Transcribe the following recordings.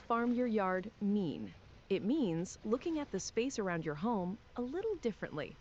farm your yard mean? It means looking at the space around your home a little differently.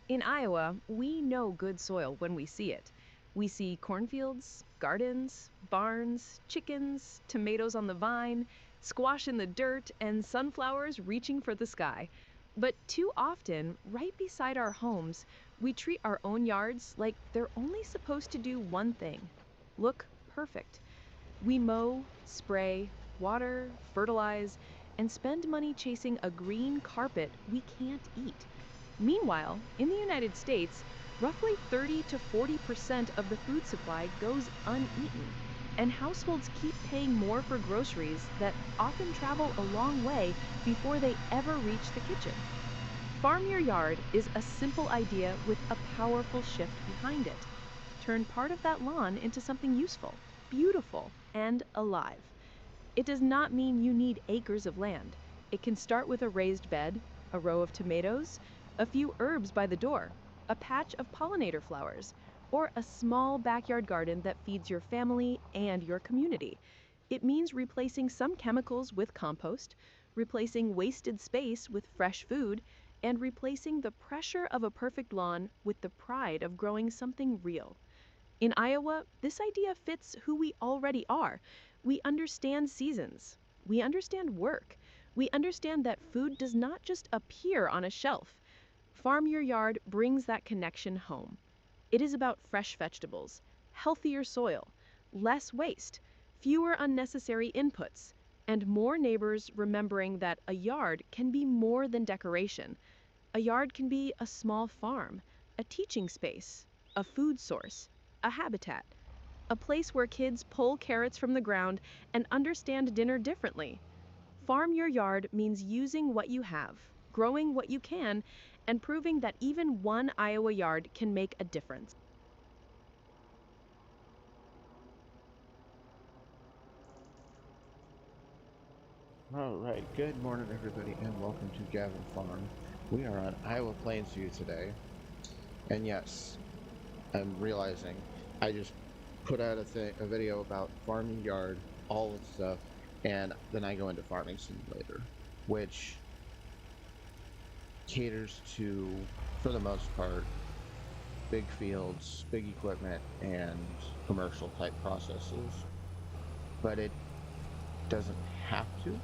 In Iowa, we know good soil when we see it. We see cornfields, gardens, barns, chickens, tomatoes on the vine, squash in the dirt, and sunflowers reaching for the sky. But too often, right beside our homes, we treat our own yards like they're only supposed to do one thing: look perfect. We mow, spray, water, fertilize, and spend money chasing a green carpet we can't eat. Meanwhile, in the United States, roughly 30 to 40% of the food supply goes uneaten, and households keep paying more for groceries that often travel a long way before they ever reach the kitchen. Farm Your Yard is a simple idea with a powerful shift behind it. Turn part of that lawn into something useful, beautiful, and alive. It does not mean you need acres of land. It can start with a raised bed, a row of tomatoes, a few herbs by the door, a patch of pollinator flowers, or a small backyard garden that feeds your family and your community. It means replacing some chemicals with compost, replacing wasted space with fresh food, and replacing the pressure of a perfect lawn with the pride of growing something real. In Iowa, this idea fits who we already are. We understand seasons. We understand work. We understand that food does not just appear on a shelf. Farm Your Yard brings that connection home. It is about fresh vegetables, healthier soil, less waste, fewer unnecessary inputs, and more neighbors remembering that a yard can be more than decoration. A yard can be a small farm, a teaching space, a food source, a habitat, a place where kids pull carrots from the ground and understand dinner differently. Farm Your Yard means using what you have, growing what you can, and proving that even one Iowa yard can make a difference. All right, good morning, everybody, and welcome to Gavin Farm. We are on Iowa Plains-View today, and yes, I'm realizing I just put out a video about farming yard, all that stuff, and then I go into Farming Simulator, which caters to, for the most part, big fields, big equipment, and commercial type processes, but it doesn't have to.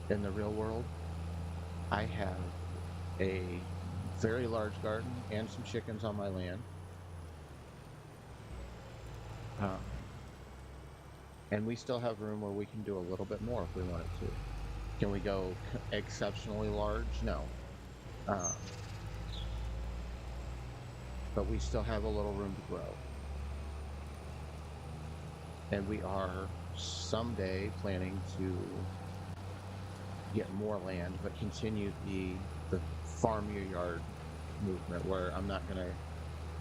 In the real world, I have a very large garden and some chickens on my land. And we still have room where we can do a little bit more if we wanted to. Can we go exceptionally large? No. But we still have a little room to grow. And we are someday planning to get more land, but continue the farm your yard movement, where I'm not going to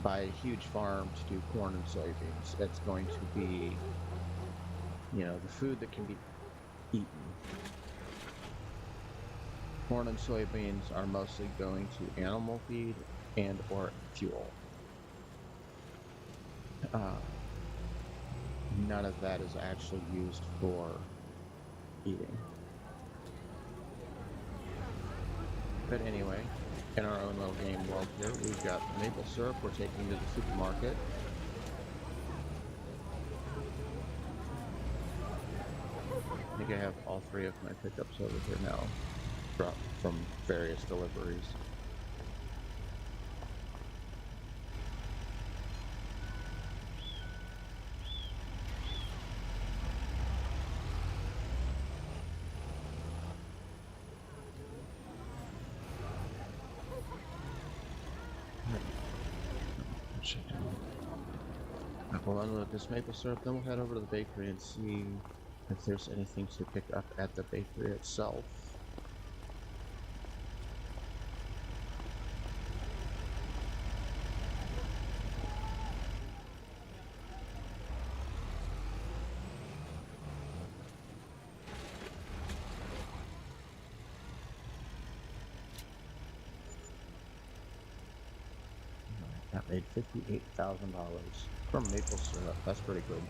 buy a huge farm to do corn and soybeans. It's going to be, the food that can be eaten. Corn and soybeans are mostly going to animal feed and or fuel. None of that is actually used for eating. But anyway, in our own little game world here, we've got maple syrup we're taking to the supermarket. I think I have all three of my pickups over here now, from various deliveries. We'll unload this maple syrup, then we'll head over to the bakery and see if there's anything to pick up at the bakery itself. That made $58,000 from maple syrup. That's pretty good.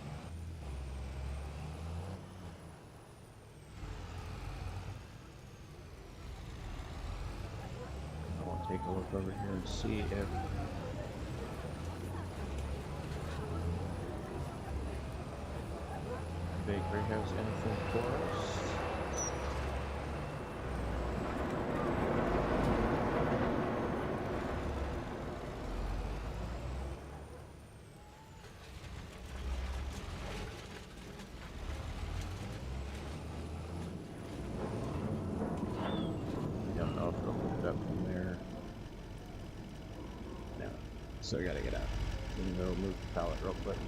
take a look over here and see if the bakery has anything for us. I don't know if it'll pick it up from there. No. So I gotta get out. I'm gonna go move the pallet real quick.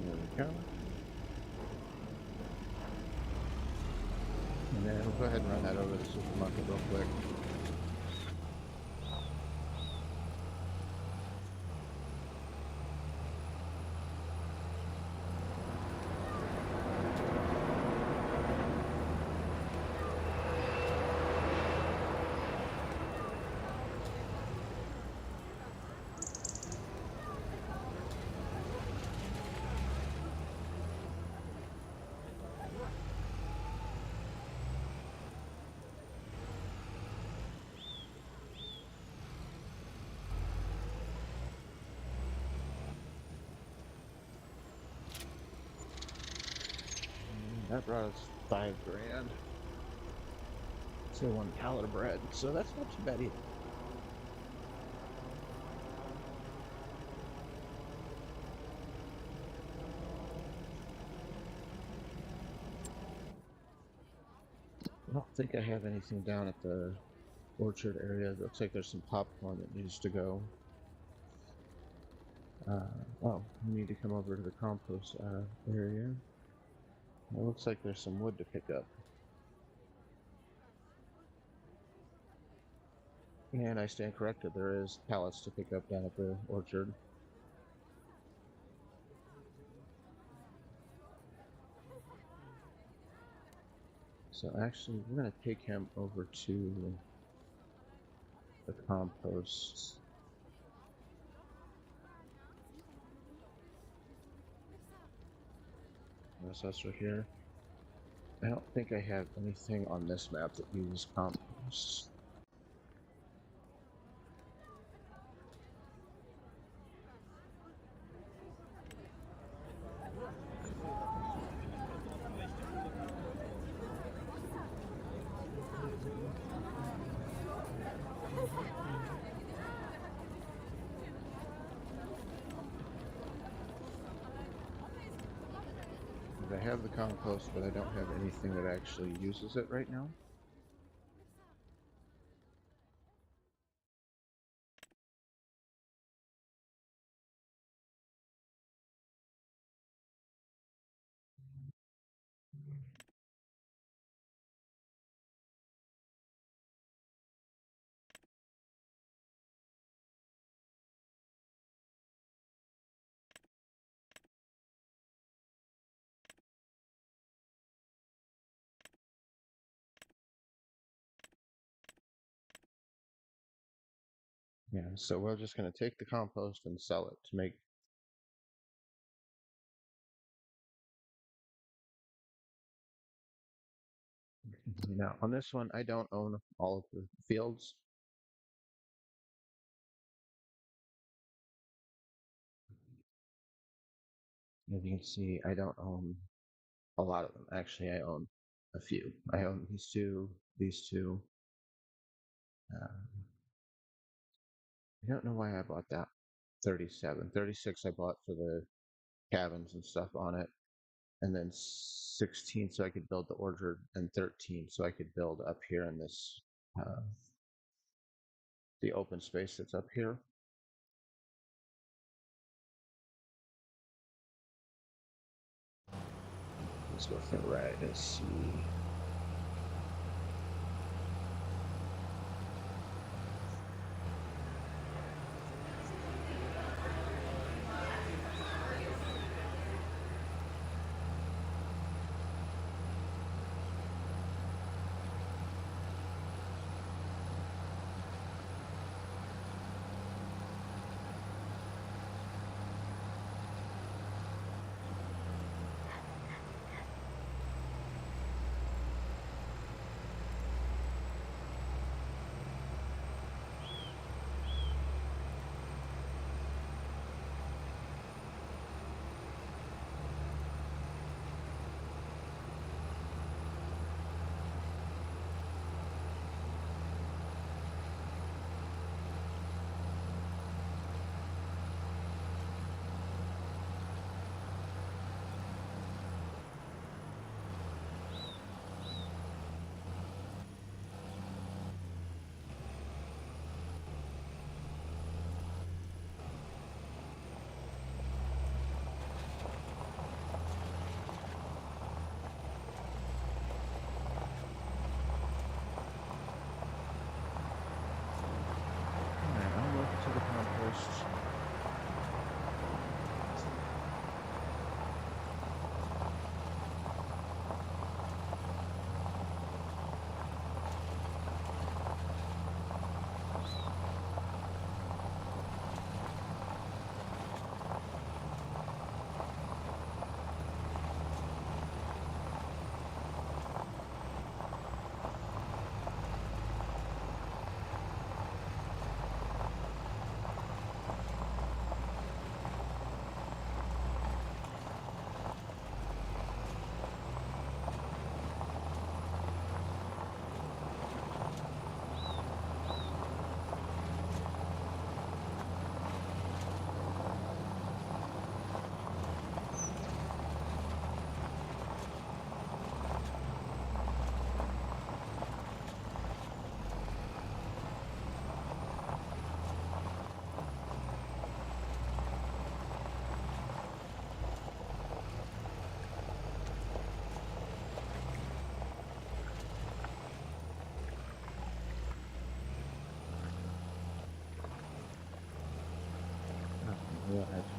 There we go. And then we'll go ahead and run that over to the supermarket real quick. That brought us $5 grand. So one pallet of bread. So that's not too bad either. I don't think I have anything down at the orchard area. It looks like there's some popcorn that needs to go. Oh, we need to come over to the compost area. It looks like there's some wood to pick up. And I stand corrected, there is pallets to pick up down at the orchard. So actually, we're going to take him over to the compost. Processor here. I don't think I have anything on this map that uses compost. I have the compost, but I don't have anything that actually uses it right now. Yeah, so we're just going to take the compost and sell it to make. Now, on this one, I don't own all of the fields. As you can see, I don't own a lot of them. Actually, I own a few. I own these two. I don't know why I bought that 37. 36 I bought for the cabins and stuff on it. And then 16 so I could build the orchard, and 13 so I could build up here in this, the open space that's up here. Let's go for right. Let's see.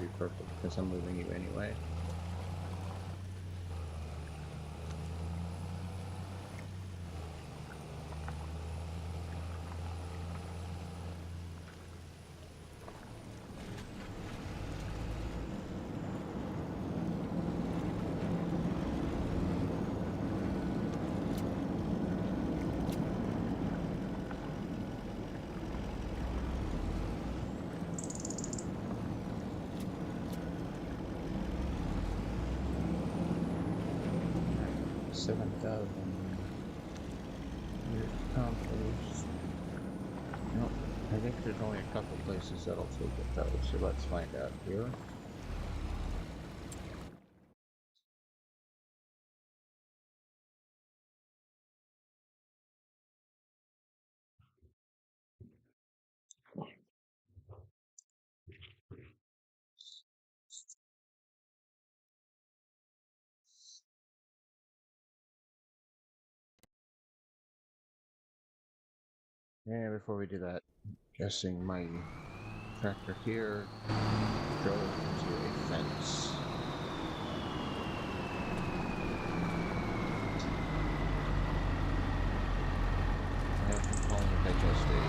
be perfect because I'm moving you anyway. $7,000 compost. No, I think there's only a couple places that'll take it though, so let's find out here. And before we do that, guessing my tractor here drove into a fence. I have been calling it digestate.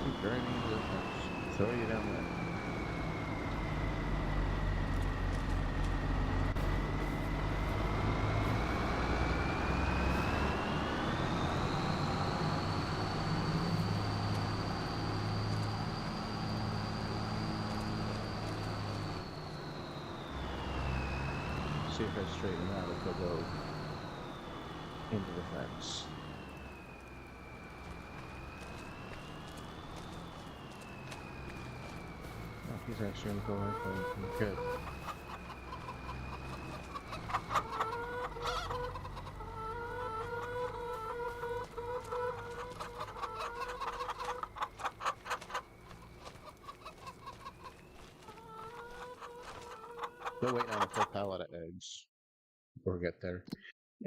Keep driving into the fence. Throw you down there. See if I straighten out if I go into the fence. Oh, he's actually going to go right for it. Good. Still waiting on a full pallet of eggs. We'll get there.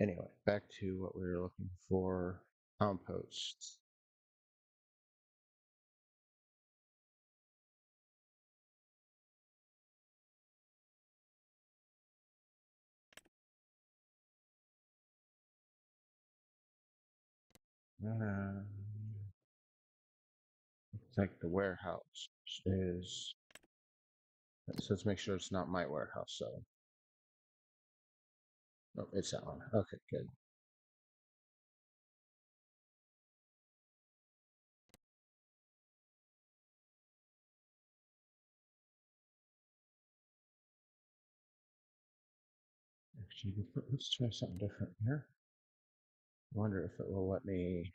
Anyway, back to what we were looking for. Compost. It's like the warehouse is. So let's make sure it's not my warehouse. So, oh, it's that one. Okay, good. Actually, let's try something different here. I wonder if it will let me.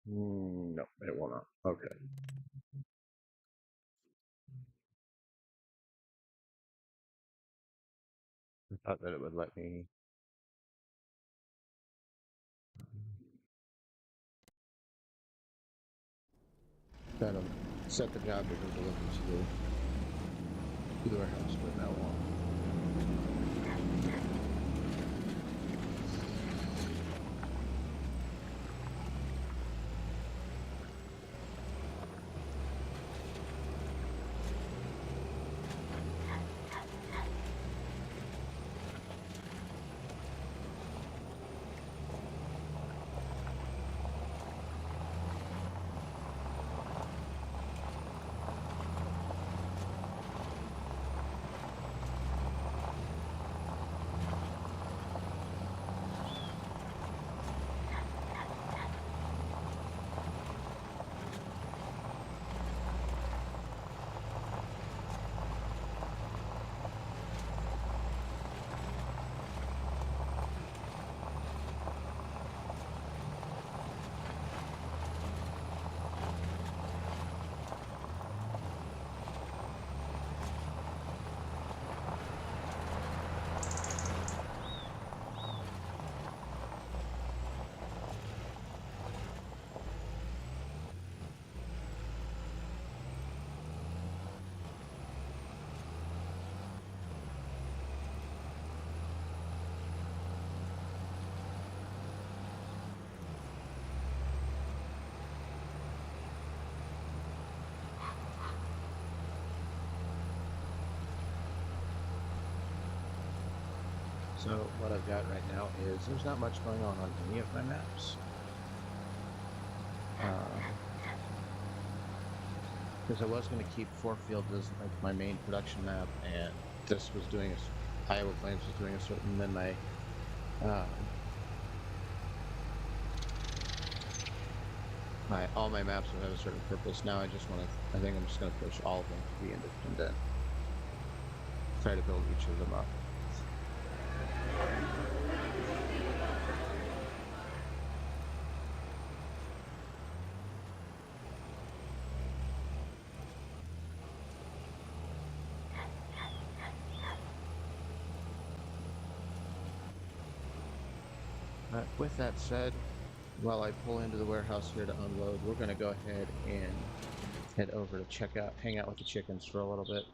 No, it will not. Okay. I thought that it would let me. That'll set the job that we're looking to do our house, but that won't. So what I've got right now is there's not much going on any of my maps. Because I was going to keep Forefield as like my main production map, and this was doing Iowa Plains was doing a certain, then my all my maps will have a certain purpose. Now I just want to, I think I'm just going to push all of them to be independent. Try to build each of them up. With that said, while I pull into the warehouse here to unload, we're going to go ahead and head over to hang out with the chickens for a little bit.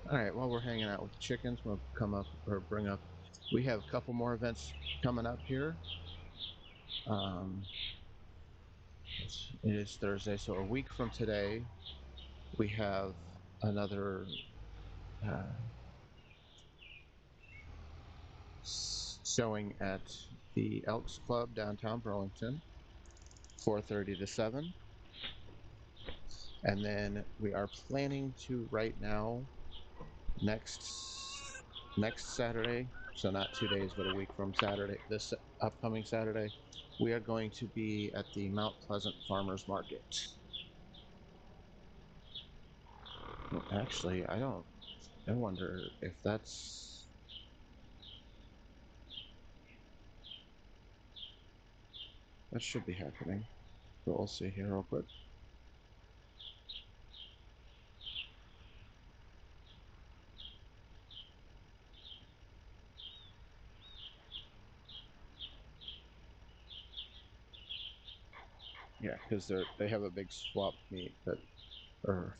Alright, while we're hanging out with the chickens, we'll bring up, we have a couple more events coming up here. It is Thursday, so a week from today, we have another showing at the Elks Club downtown Burlington, 4:30 to 7. And then we are planning to right now, next Saturday, so not 2 days, but a week from Saturday, this upcoming Saturday, we are going to be at the Mount Pleasant Farmers Market. Actually, I wonder if that should be happening, but we'll see here real quick. Yeah, because they have a big swap meet or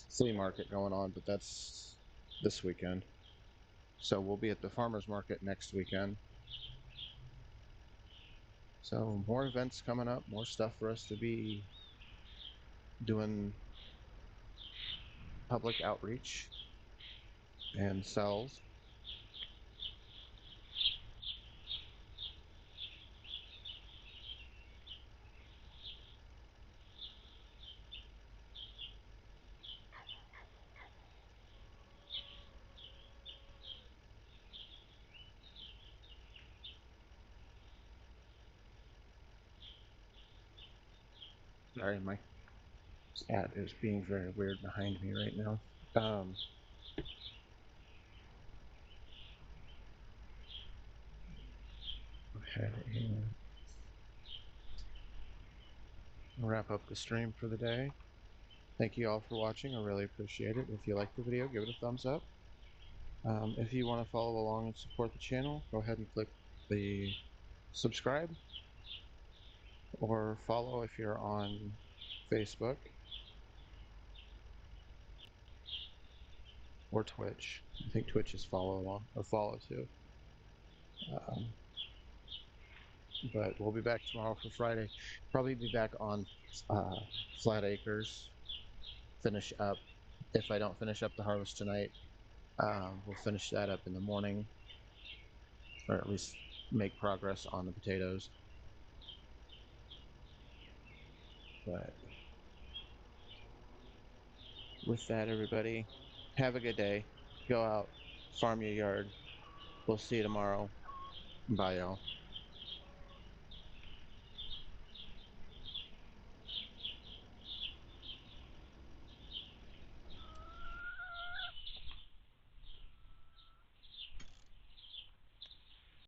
flea market going on, but that's this weekend. So we'll be at the farmers market next weekend. So more events coming up, more stuff for us to be doing public outreach and sells. Sorry, my cat is being very weird behind me right now. Okay, and wrap up the stream for the day. Thank you all for watching. I really appreciate it. If you liked the video, give it a thumbs up. If you want to follow along and support the channel, go ahead and click the subscribe or follow if you're on Facebook or Twitch. I think Twitch is follow along or follow too. But we'll be back tomorrow for Friday. Probably be back on Flat Acres. Finish up. If I don't finish up the harvest tonight, we'll finish that up in the morning, or at least make progress on the potatoes. But with that, everybody, have a good day. Go out, farm your yard. We'll see you tomorrow. Bye, y'all.